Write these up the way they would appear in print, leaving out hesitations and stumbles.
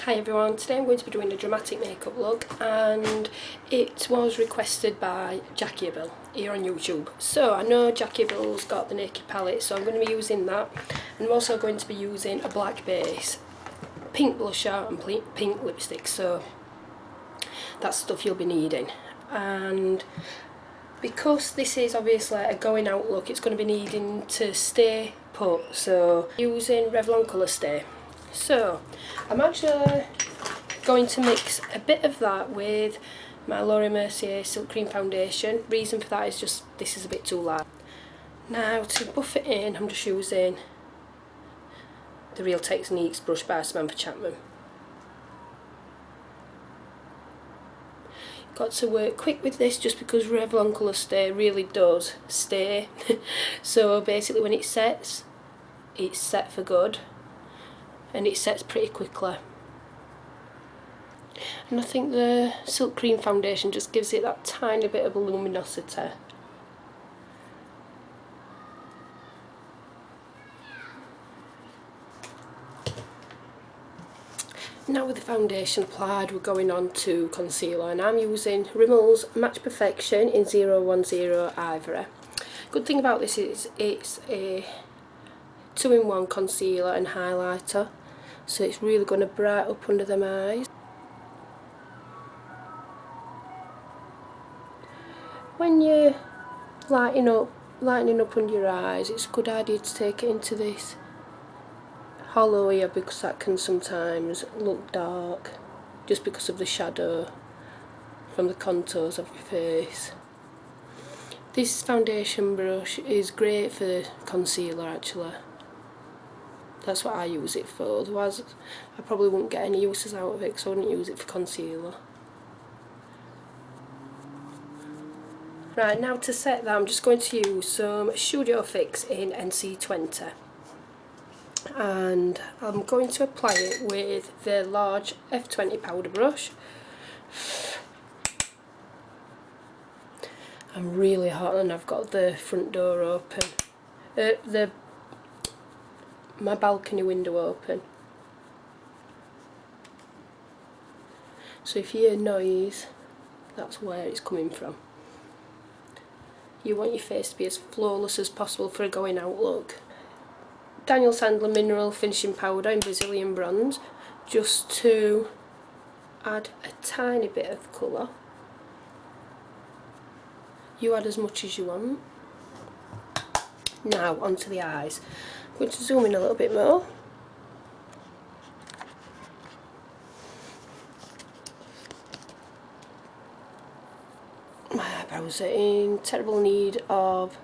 Hi everyone, today I'm going to be doing a dramatic makeup look and it was requested by Jackie Bill here on YouTube. So I know Jackie Bill's got the Naked palette, so I'm going to be using that, and I'm also going to be using a black base, pink blusher and pink lipstick, so that's stuff you'll be needing. And because this is obviously a going out look, it's going to be needing to stay put, so using Revlon Colour Stay. So I'm actually going to mix a bit of that with my Laura Mercier Silk Cream Foundation. Reason for that is just this is a bit too light. Now to buff it in, I'm just using the Real Techniques brush by Samantha Chapman. Got to work quick with this just because Revlon Colour Stay really does stay. So basically when it sets, it's set for good. And it sets pretty quickly, and I think the Silk Cream Foundation just gives it that tiny bit of luminosity. Now with the foundation applied, we're going on to concealer, and I'm using Rimmel's Match Perfection in 010 Ivory. Good thing about this is it's a 2-in-1 concealer and highlighter, so it's really going to brighten up under them eyes. When you're lightening up under your eyes, it's a good idea to take it into this hollow here, because that can sometimes look dark just because of the shadow from the contours of your face. This foundation brush is great for concealer actually. That's what I use it for, otherwise I probably wouldn't get any uses out of it because I wouldn't use it for concealer. Right, now to set that, I'm just going to use some Studio Fix in NC20. And I'm going to apply it with the large F20 powder brush. I'm really hot and I've got the front door open. My balcony window open, so if you hear noise, that's where it's coming from. You want your face to be as flawless as possible for a going out look. Daniel Sandler Mineral Finishing Powder in Brazilian Bronze, just to add a tiny bit of colour. You add as much as you want. Now onto the eyes. I'm going to zoom in a little bit more. My eyebrows are in terrible need of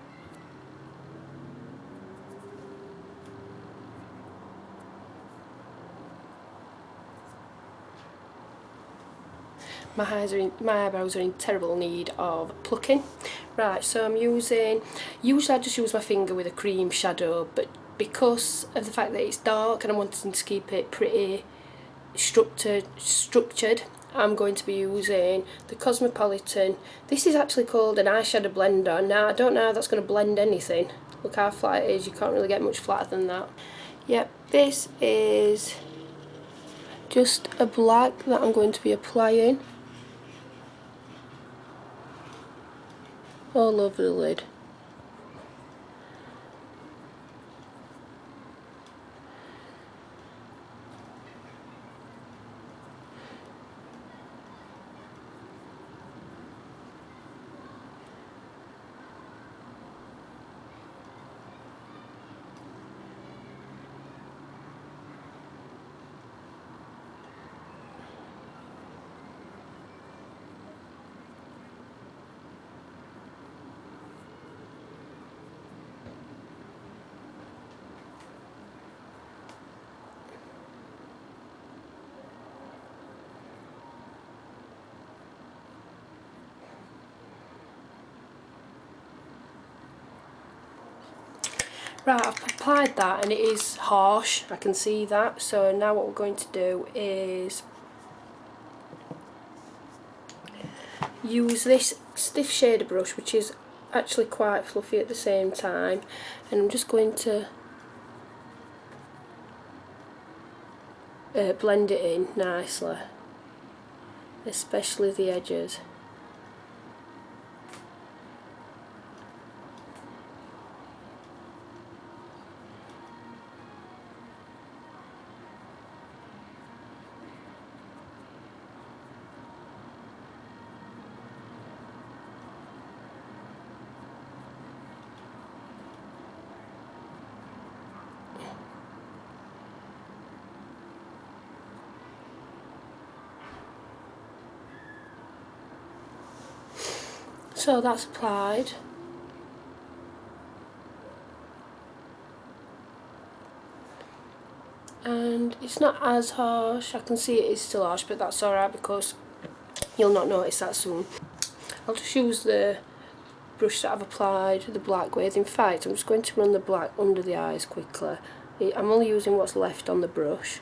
my eyebrows are in terrible need of plucking. Right, so I'm using, usually I just use my finger with a cream shadow, but because of the fact that it's dark and I'm wanting to keep it pretty structured, I'm going to be using the Cosmopolitan. This is actually called an eyeshadow blender. Now I don't know how that's going to blend anything. Look how flat it is, you can't really get much flatter than that. Yep, this is just a black that I'm going to be applying all over the lid. Right, I've applied that and it is harsh, I can see that. So now what we're going to do is use this stiff shader brush, which is actually quite fluffy at the same time, and I'm just going to blend it in nicely, especially the edges. So that's applied. And it's not as harsh. I can see it is still harsh, but that's alright because you'll not notice that soon. I'll just use the brush that I've applied the black with. In fact, I'm just going to run the black under the eyes quickly. I'm only using what's left on the brush.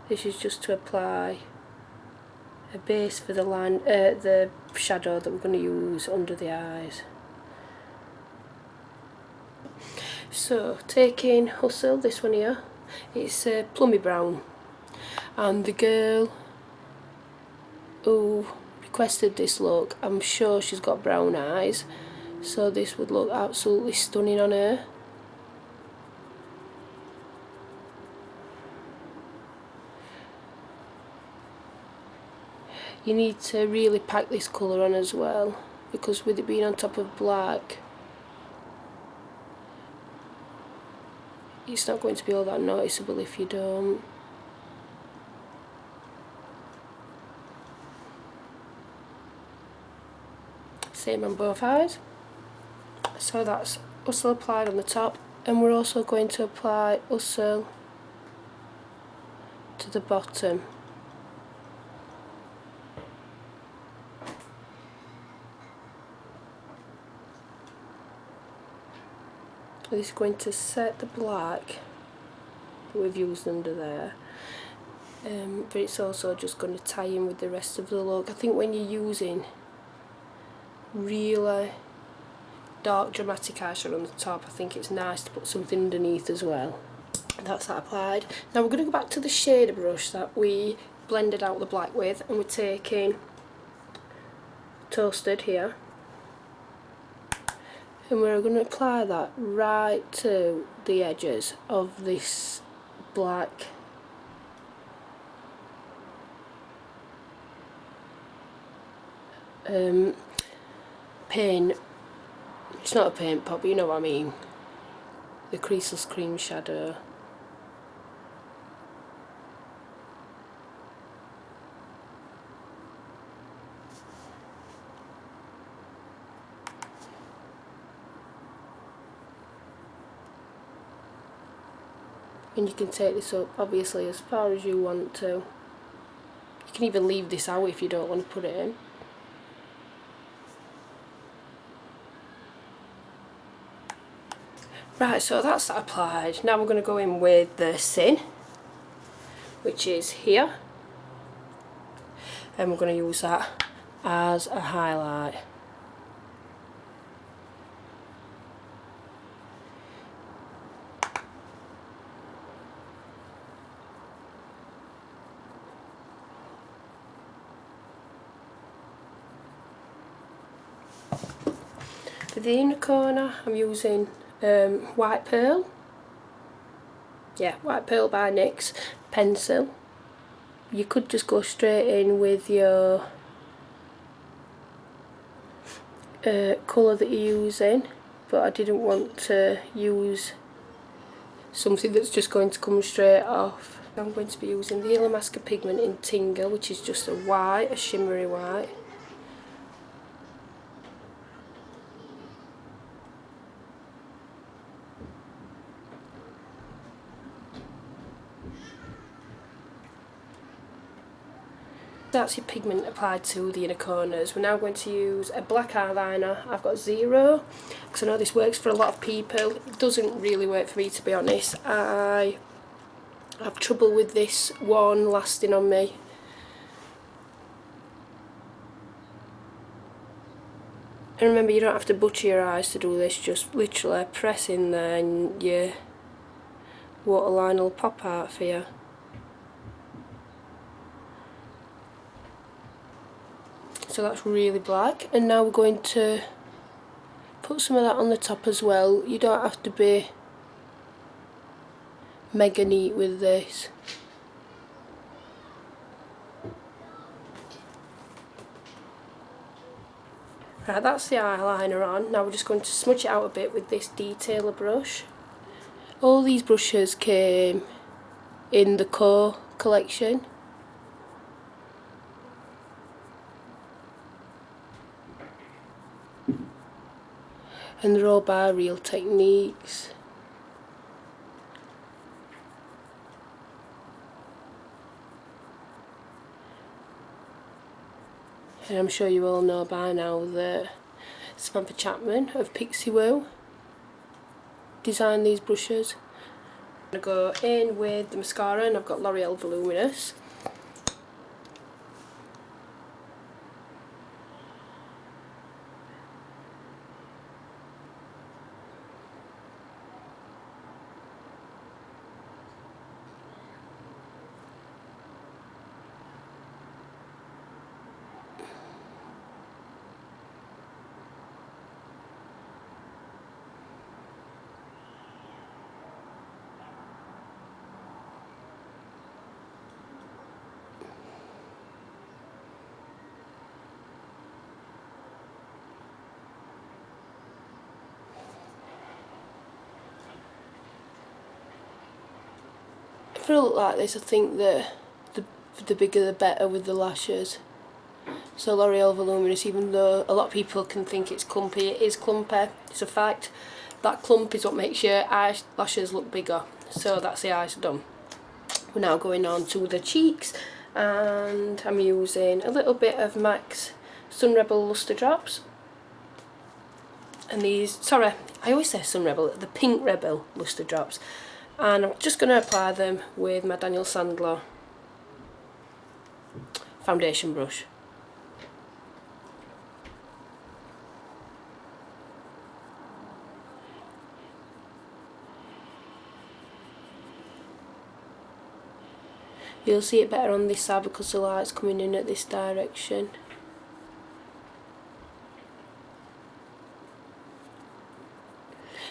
This is just to apply a base for the line, the shadow that we're going to use under the eyes. So, taking Hustle, this one here, it's plummy brown, and the girl who requested this look, I'm sure she's got brown eyes, so this would look absolutely stunning on her. You need to really pack this colour on as well, because with it being on top of black, it's not going to be all that noticeable if you don't. Same on both eyes. So that's Hustle applied on the top, and we're also going to apply Hustle to the bottom. This is going to set the black that we've used under there, but it's also just going to tie in with the rest of the look. I think when you're using really dark dramatic eyeshadow on the top, I think it's nice to put something underneath as well. That's that applied. Now we're going to go back to the shader brush that we blended out the black with, and we're taking Toasted here, and we're going to apply that right to the edges of this black paint. It's not a paint pot, but you know what I mean, the creaseless cream shadow. And you can take this up obviously as far as you want to. You can even leave this out if you don't want to put it in. Right, so that's that applied. Now we're going to go in with the Sin, which is here, and we're going to use that as a highlight. For the inner corner, I'm using White Pearl. Yeah, White Pearl by NYX pencil. You could just go straight in with your colour that you're using, but I didn't want to use something that's just going to come straight off. I'm going to be using the Illamasqua pigment in Tingle, which is just a white, a shimmery white. That's your pigment applied to the inner corners. We're now going to use a black eyeliner. I've got 0, because I know this works for a lot of people. It doesn't really work for me, to be honest. I have trouble with this one lasting on me. And remember, you don't have to butcher your eyes to do this, just literally press in there and you're waterline will pop out for you. So that's really black, and now we're going to put some of that on the top as well. You don't have to be mega neat with this. Right, that's the eyeliner on. Now we're just going to smudge it out a bit with this detailer brush. All these brushes came in the Core collection. And they're all by Real Techniques. And I'm sure you all know by now that Samantha Chapman of Pixie Woo designed these brushes. I'm going to go in with the mascara, and I've got L'Oreal Voluminous. For a look like this, I think that the bigger the better with the lashes. So L'Oreal Voluminous, even though a lot of people can think it's clumpy, it is clumpy. It's a fact. That clump is what makes your eyelashes look bigger. So that's the eyes done. We're now going on to the cheeks, and I'm using a little bit of MAC's Sun Rebel Lustre Drops. And these, sorry, I always say Sun Rebel, the Pink Rebel Lustre Drops. And I'm just going to apply them with my Daniel Sandler foundation brush. You'll see it better on this side because the light's coming in at this direction.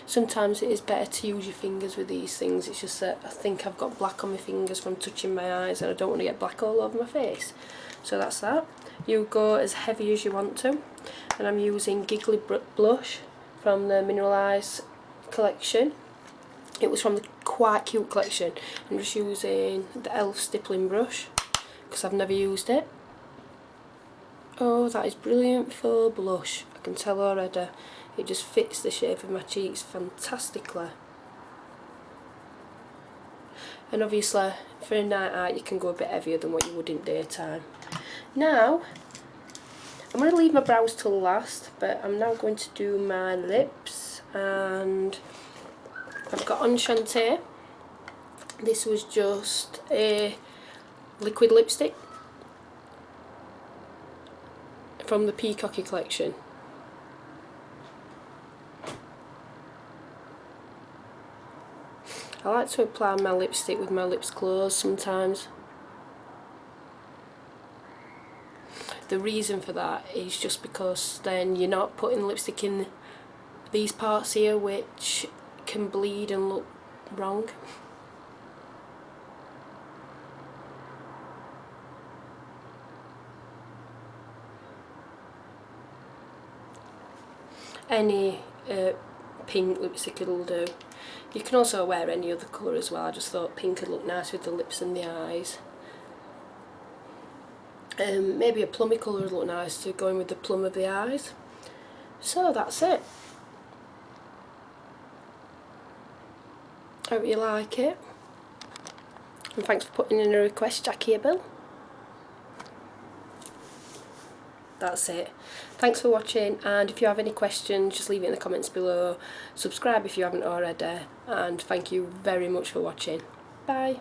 Sometimes it is better to use your fingers with these things. It's just that I think I've got black on my fingers from touching my eyes, and I don't want to get black all over my face. So that's that. You go as heavy as you want to, and I'm using Giggly Blush from the Mineralize collection. It was from the Quite Cute collection. I'm just using the e.l.f. stippling brush because I've never used it. Oh, that is brilliant for blush. I can tell already. It just fits the shape of my cheeks fantastically. And obviously for a night out you can go a bit heavier than what you would in daytime. Now I'm going to leave my brows till last, but I'm now going to do my lips, and I've got Enchanté. This was just a liquid lipstick from the Peacocky collection. I like to apply my lipstick with my lips closed sometimes. The reason for that is just because then you're not putting lipstick in these parts here which can bleed and look wrong. Any pink lipstick will do. You can also wear any other colour as well. I just thought pink would look nice with the lips and the eyes. Maybe a plummy colour would look nice to go in with the plum of the eyes. So that's it. Hope you like it. And thanks for putting in a request, Jackie Bill. That's it. Thanks for watching, and if you have any questions just leave it in the comments below. Subscribe if you haven't already, and thank you very much for watching. Bye.